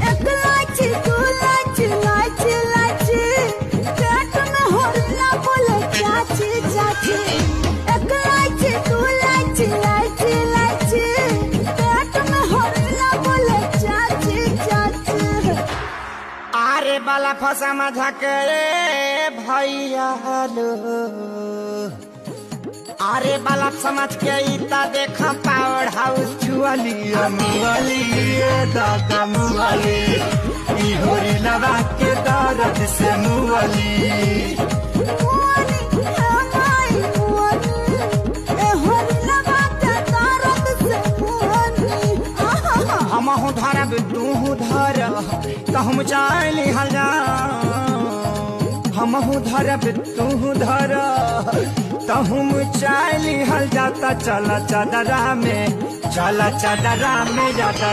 एक लाची दू लाची लाची लाची पेट में होरला बोले चाची चाची। एक लाची दू लाची लाची लाची पेट में होरला बोले चाची चाची। आरे बाला फसा मजा करे भैया लो, आरे बाला समझ के इता देखा पावर हाउस चुअली मुअली दादा मुअली ई होरी लगा के दर्द से मुअली। मुअली हमारी मुअली ए होरी लगा के दर्द से मुअली। हमहु धरब तू धर कहम चाली हजा, हमहु धरब तू धर तहुम चाली हल जाता। चला चादरा में, चला चादरा में जाता।